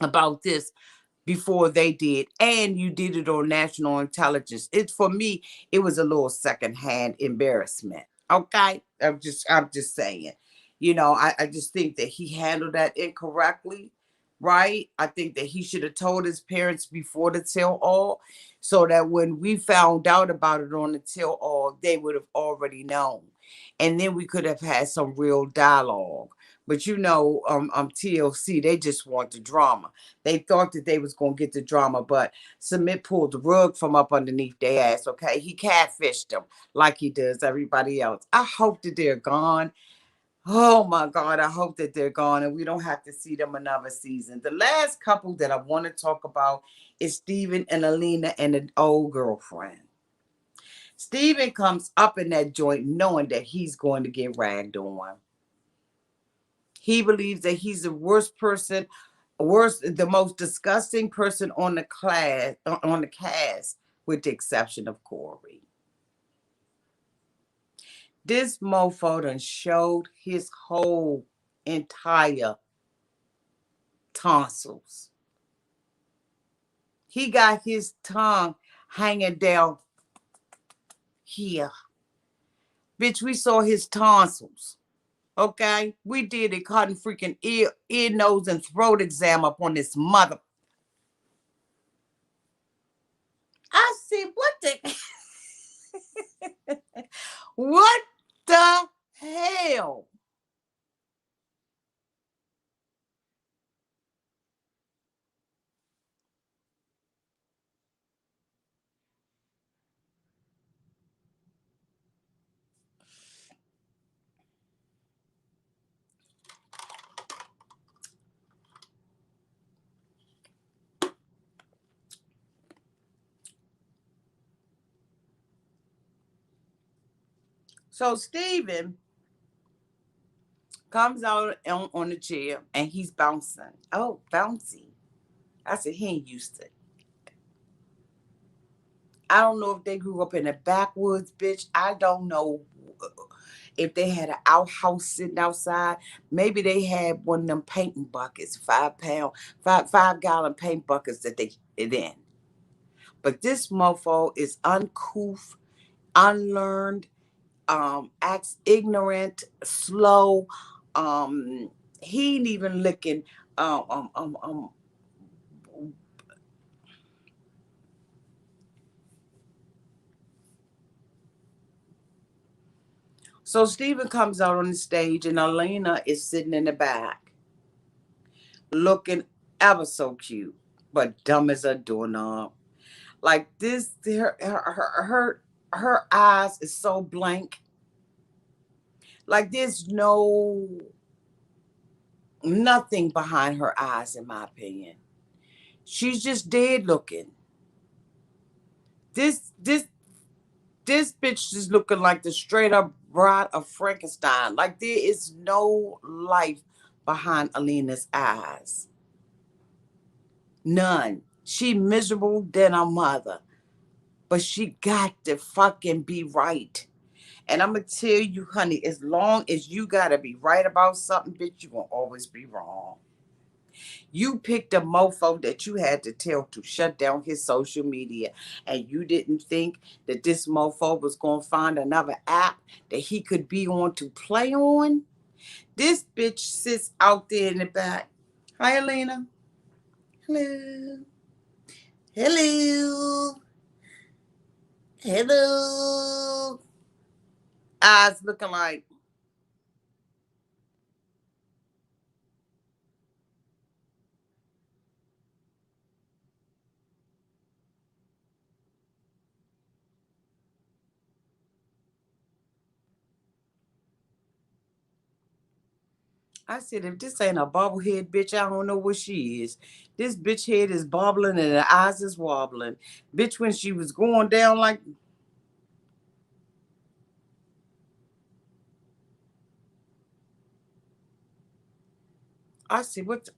about this before they did, and you did it on national intelligence. It for me, it was a little secondhand embarrassment. Okay, I'm just saying. I just think that he handled that incorrectly, right? I think that he should have told his parents before the tell all, so that when we found out about it on the tell all, they would have already known, and then we could have had some real dialogue. But TLC, they just want the drama. They thought that they was gonna get the drama, but Submit pulled the rug from up underneath their ass. Okay, he catfished them like he does everybody else. I hope that they're gone. Oh my God, I hope that they're gone and we don't have to see them another season. The last couple that I want to talk about is Steven and Alina and an old girlfriend. Steven comes up in that joint knowing that he's going to get ragged on. He believes that he's the worst person, the most disgusting person on the cast, with the exception of Corey. This mofo done showed his whole entire tonsils. He got his tongue hanging down here. Bitch, we saw his tonsils. Okay? We did a cotton freaking ear, nose, and throat exam up on this mother. I see what the what the hell? So Steven comes out on the chair and he's bouncing. Oh, bouncy. I said he ain't used to it. I don't know if they grew up in the backwoods, bitch. I don't know if they had an outhouse sitting outside. Maybe they had one of them painting buckets, 5 pound, 5 gallon paint buckets that they it in. But this mofo is uncouth, unlearned, acts ignorant, slow. He ain't even looking. Um, um, um, um. So Stephen comes out on the stage, and Alina is sitting in the back, looking ever so cute, but dumb as a doorknob. Like this, her eyes is so blank. Like there's nothing behind her eyes, in my opinion. She's just dead looking. This this this bitch is looking like the straight up bride of Frankenstein. Like there is no life behind Alina's eyes. None. She miserable than a mother. But she got to fucking be right. And I'm gonna tell you, honey, as long as you gotta be right about something, bitch, you gonna always be wrong. You picked a mofo that you had to tell to shut down his social media, and you didn't think that this mofo was gonna find another app that he could be on to play on. This bitch sits out there in the back. Hi, Alina. Hello. Hello. Hello. Eyes looking like, I said, if this ain't a bobblehead bitch, I don't know what she is. This bitch head is bobbling and her eyes is wobbling. Bitch, when she was going down like, I said, what the,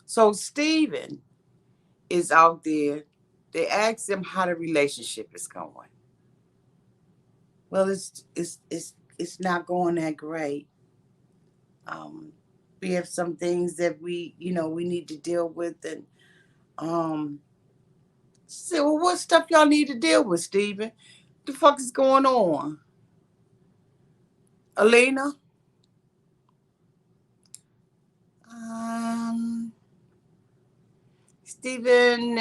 So Steven is out there. They ask him how the relationship is going. Well, it's not going that great. Um, we have some things that we need to deal with, and say, well, what stuff y'all need to deal with, Steven? The fuck is going on, Alina? Um, Steven,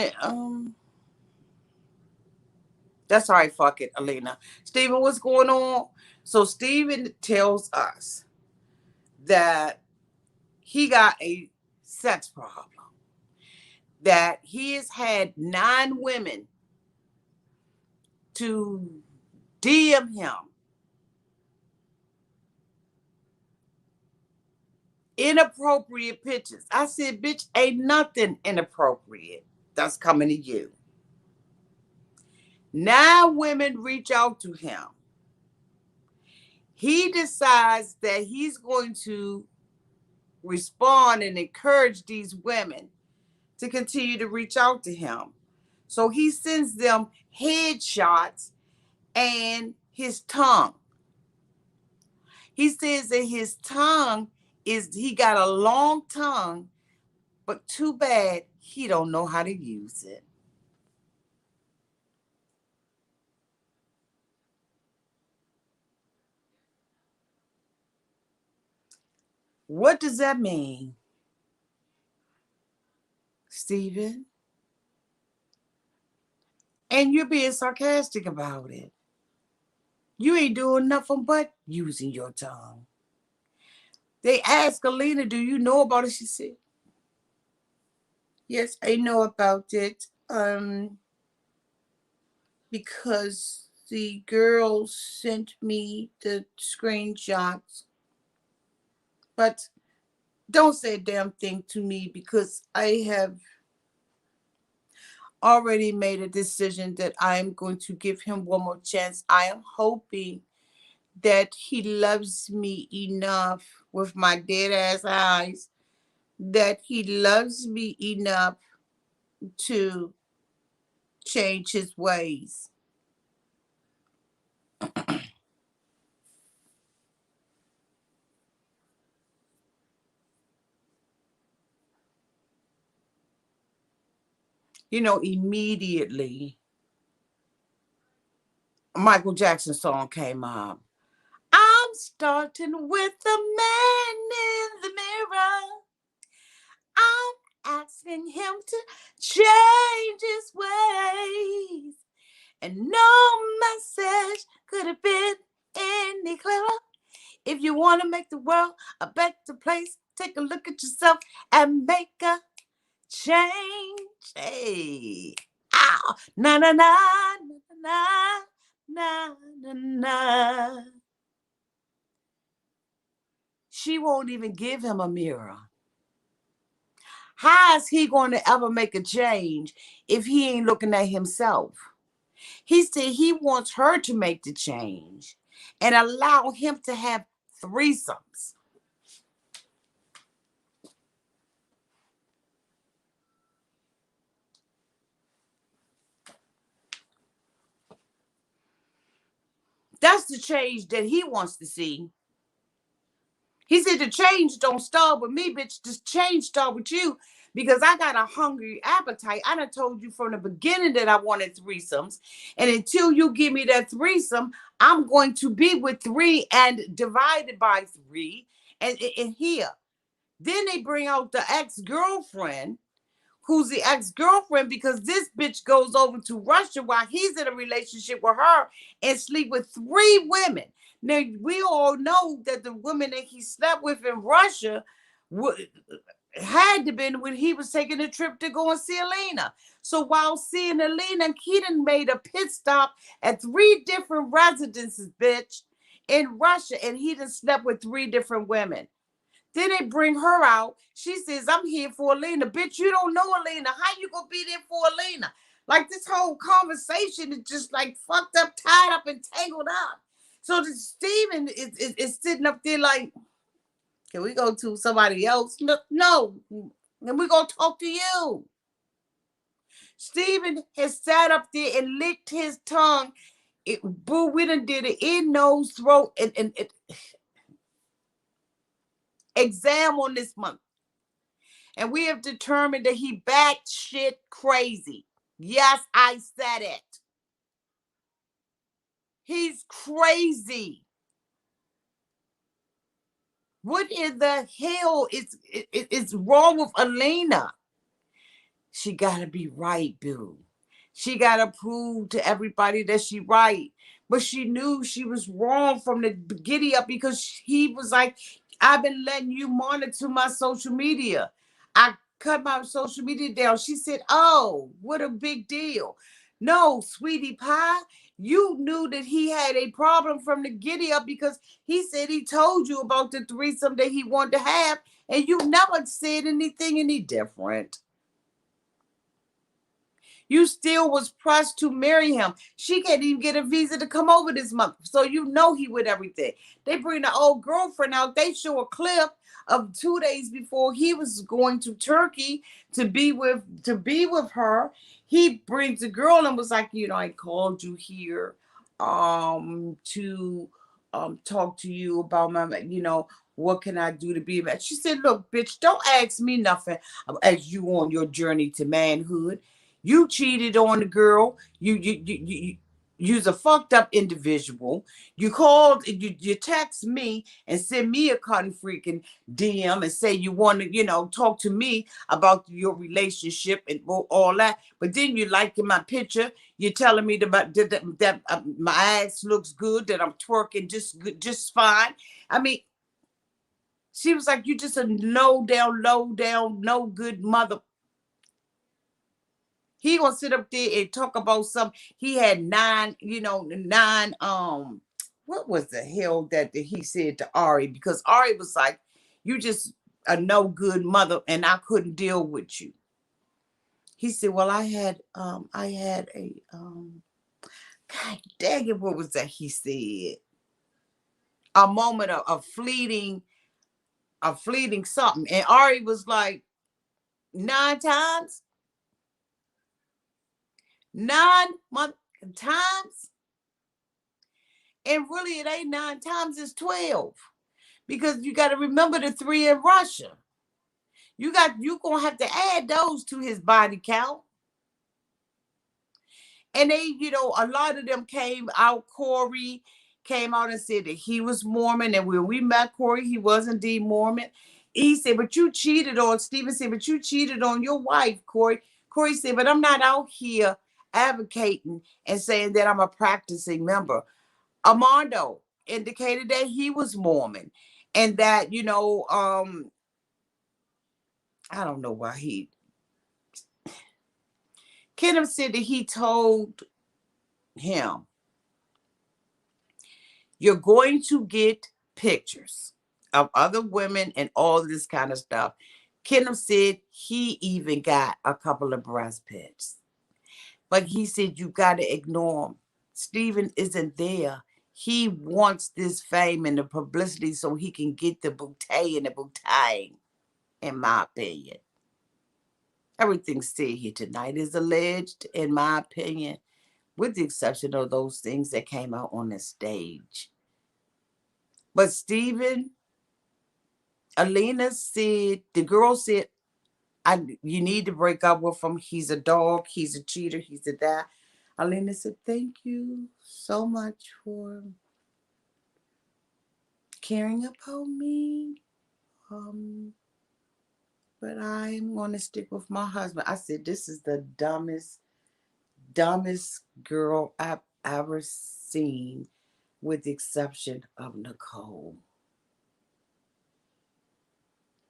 that's all right. Fuck it, Alina. Steven, what's going on? So Steven tells us that he got a sex problem. That he has had 9 women to DM him inappropriate pictures. I said, bitch, ain't nothing inappropriate that's coming to you. 9 women reach out to him. He decides that he's going to respond and encourage these women to continue to reach out to him. So he sends them headshots and his tongue. He says that his tongue he got a long tongue, but too bad he don't know how to use it. What does that mean, Steven? And you're being sarcastic about it. You ain't doing nothing but using your tongue. They asked Alina, do you know about it? She said, yes, I know about it. Because the girl sent me the screenshots. But don't say a damn thing to me because I have already made a decision that I am going to give him one more chance. I am hoping that he loves me enough with my dead ass eyes, that he loves me enough to change his ways. Immediately Michael Jackson song came up. I'm starting with the man in the mirror. I'm asking him to change his ways. And no message could have been any clearer. If you want to make the world a better place, take a look at yourself and make a change. Hey, ow, na na na na na na na. She won't even give him a mirror. How is he going to ever make a change if he ain't looking at himself? He said he wants her to make the change and allow him to have threesomes. That's the change that he wants to see. He said the change don't start with me, bitch. The change start with you because I got a hungry appetite. I done told you from the beginning that I wanted threesomes. And until you give me that threesome, I'm going to be with 3 and divided by 3 and here. Then they bring out the ex-girlfriend, who's the ex-girlfriend because this bitch goes over to Russia while he's in a relationship with her and sleep with 3 women. Now, we all know that the woman that he slept with in Russia had to been when he was taking a trip to go and see Alina. So while seeing Alina, he done made a pit stop at 3 different residences, bitch, in Russia, and he done slept with 3 different women. Then they bring her out. She says, I'm here for Alina. Bitch, you don't know Alina. How you gonna be there for Alina? Like, this whole conversation is just like fucked up, tied up, and tangled up. So the Steven is sitting up there like, can we go to somebody else? No. And we're going to talk to you. Stephen has sat up there and licked his tongue. Boo, we done did an ear, nose, throat, and exam on this month. And we have determined that he batshit crazy. Yes, I said it. He's crazy. What in the hell is wrong with Alina? She gotta be right, boo. She gotta prove to everybody that she right. But she knew she was wrong from the giddy up because he was like, I've been letting you monitor my social media. I cut my social media down. She said, oh, what a big deal. No, sweetie pie, you knew that he had a problem from the giddy up because he said he told you about the threesome that he wanted to have, and you never said anything any different. You still was pressed to marry him. She can't even get a visa to come over this month. So you know he with everything. They bring the old girlfriend out. They show a clip of 2 days before he was going to Turkey to be with her. He brings the girl and was like, I called you here to talk to you about my, what can I do to be a man? She said, look, bitch, don't ask me nothing. I'll ask you on your journey to manhood. You cheated on the girl. You's a fucked up individual. You called, you text me and send me a cotton freaking DM and say you want to, talk to me about your relationship and all that. But then you liking my picture. You're telling me that my ass looks good, that I'm twerking just fine. I mean, she was like, you just a low down, no good mother. He gonna sit up there and talk about something. He had nine, what was the hell that he said to Ari? Because Ari was like, you just a no good mother and I couldn't deal with you. He said, well, I had a God dang it, what was that he said? A moment of fleeting something. And Ari was like, 9 times? 9 times? And really, it ain't 9 times, it's 12. Because you got to remember the 3 in Russia. You gonna have to add those to his body count. And they, a lot of them came out. Corey came out and said that he was Mormon. And when we met Corey, he was indeed Mormon. He said, but you cheated on, Stephen said, but you cheated on your wife, Corey. Corey said, but I'm not out here advocating and saying that I'm a practicing member. Armando indicated that he was Mormon and that, I don't know why Kenneth said that he told him, you're going to get pictures of other women and all this kind of stuff. Kenneth said he even got a couple of breast pics. But he said, you got to ignore him. Stephen isn't there. He wants this fame and the publicity so he can get the bouquet and the bouquet, in my opinion. Everything said here tonight is alleged, in my opinion, with the exception of those things that came out on the stage. But Stephen, Alina said, the girl said, you need to break up with him. He's a dog. He's a cheater. He's a that. Alina said, thank you so much for caring about me. But I'm going to stick with my husband. I said, this is the dumbest girl I've ever seen, with the exception of Nicole.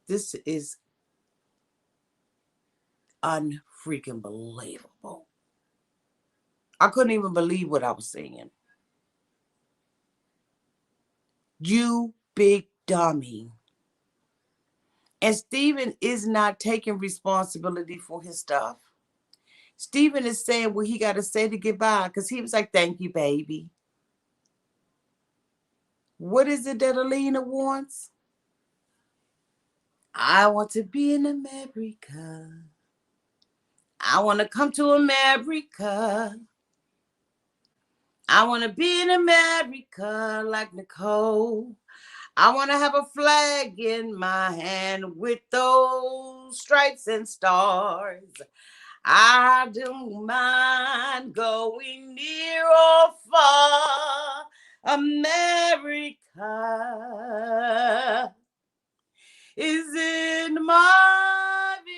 This is unfreaking believable. I couldn't even believe what I was seeing. You big dummy. And Stephen is not taking responsibility for his stuff. Stephen is saying what he got to say to get by, because he was like, thank you, baby. What is it that Alina wants? I want to be in America. I want to come to America. I want to be in America like Nicole. I want to have a flag in my hand with those stripes and stars. I don't mind going near or far. America is in my view.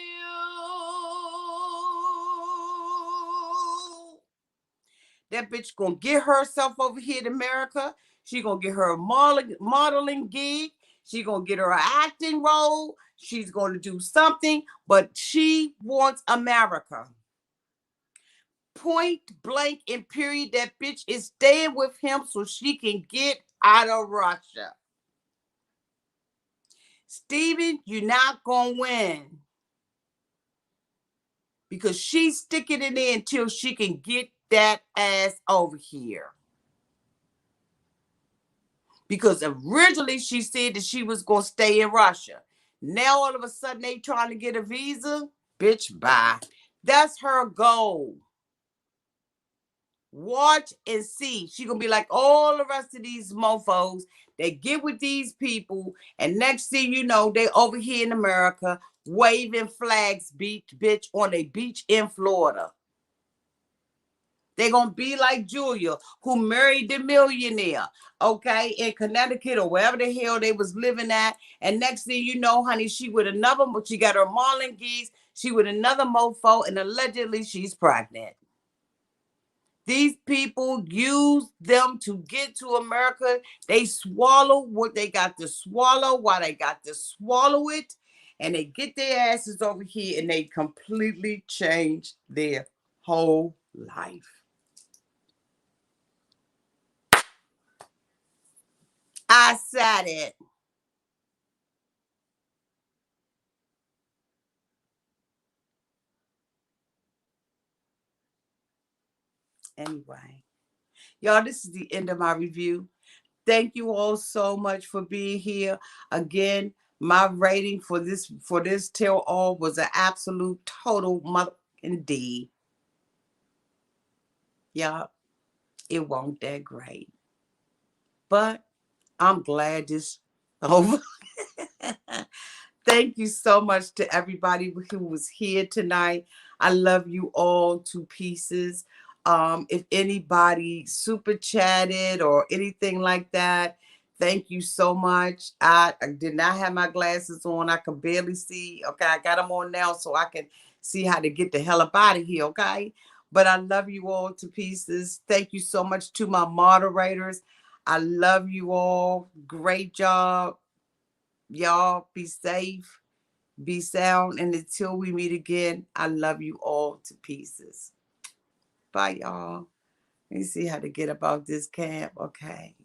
That bitch gonna get herself over here in America. She gonna get her a modeling gig. She gonna get her an acting role. She's gonna do something, but she wants America. Point blank and period. That bitch is staying with him so she can get out of Russia. Steven, you're not gonna win. Because she's sticking it in until she can get that ass over here. Because originally she said that she was going to stay in Russia. Now all of a sudden they trying to get a visa. Bitch, bye. That's her goal. Watch and see. She going to be like all the rest of these mofos. They get with these people. And next thing you know, they over here in America waving flags, bitch, on a beach in Florida. They're going to be like Julia, who married the millionaire, okay, in Connecticut or wherever the hell they was living at. And next thing you know, honey, she got her Marlin geese, she with another mofo, and allegedly she's pregnant. These people use them to get to America. They swallow what they got to swallow while they got to swallow it. And they get their asses over here and they completely change their whole life. I said it. Anyway, y'all, this is the end of my review. Thank you all so much for being here. Again, my rating for this tell all was an absolute total motherfucking D. Y'all, it wasn't that great. But I'm glad this over. Thank you so much to everybody who was here tonight. I love you all to pieces. If anybody super chatted or anything like that, thank you so much. I did not have my glasses on. I could barely see. Okay, I got them on now so I can see how to get the hell up out of here, okay? But I love you all to pieces. Thank you so much to my moderators. I love you all. Great job. Y'all be safe, be sound, and until we meet again, I love you all to pieces. Bye, y'all. Let me see how to get about this camp. Okay.